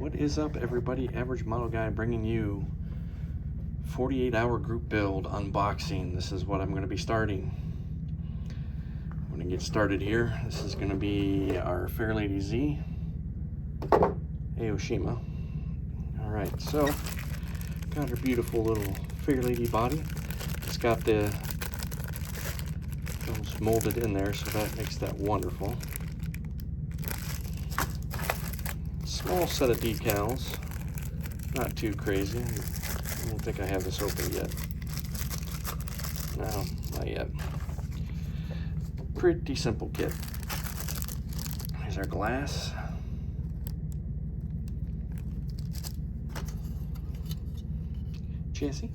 What is up, everybody? Average Model Guy bringing you 48-hour group build unboxing. This is what I'm going to be starting. I'm going to get started here. This is going to be our Fairlady Z, Aoshima. All right, so got her beautiful little Fairlady body. It's got the those molded in there, so that makes that wonderful. Small set of decals, not too crazy. I don't think I have this open yet. No, not yet. Pretty simple kit. Here's our glass. Chassis.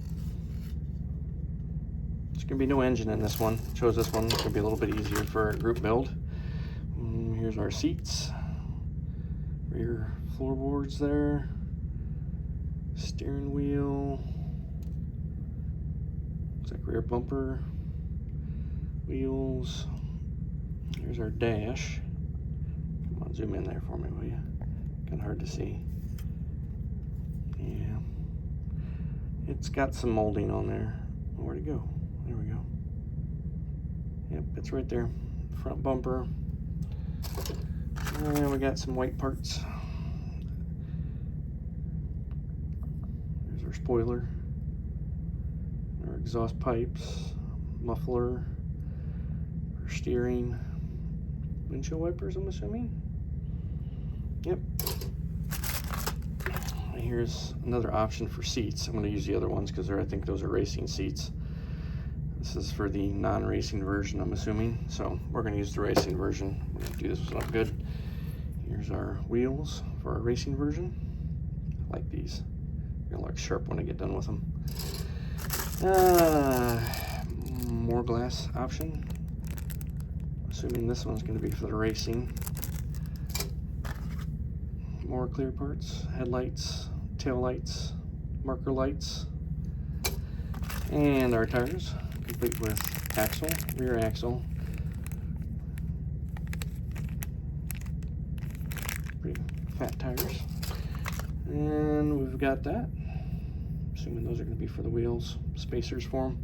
There's gonna be no engine in this one. Chose this one. It's gonna be a little bit easier for a group build. Here's our seats. Rear floorboards there, steering wheel, looks like rear bumper, wheels. Here's our dash. Come on, zoom in there for me, will you? Kind of hard to see. Yeah, it's got some molding on there. Oh, where'd it go? There we go. Yep, it's right there. Front bumper. And we got some white parts. There's our spoiler, our exhaust pipes, muffler, our steering, windshield wipers, I'm assuming. Yep. And here's another option for seats. I'm going to use the other ones because I think those are racing seats. This is for the non-racing version, I'm assuming. So we're going to use the racing version. We're going to do this one up good. Here's our wheels for our racing version. I like these. They're gonna look sharp when I get done with them. More glass option. Assuming this one's going to be for the racing. More clear parts, headlights, tail lights, marker lights, and our tires, complete with axle, rear axle. Pretty fat tires. And we've got that. Assuming those are going to be for the wheels, spacers for them.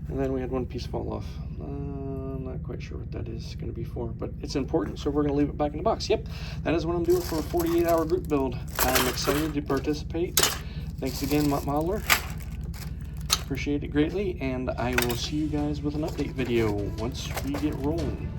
And then we had one piece fall off. I'm not quite sure what that is going to be for, but it's important, so we're going to leave it back in the box. Yep, that is what I'm doing for a 48-hour group build. I'm excited to participate. Thanks again, Modeler. Appreciate it greatly, and I will see you guys with an update video once we get rolling.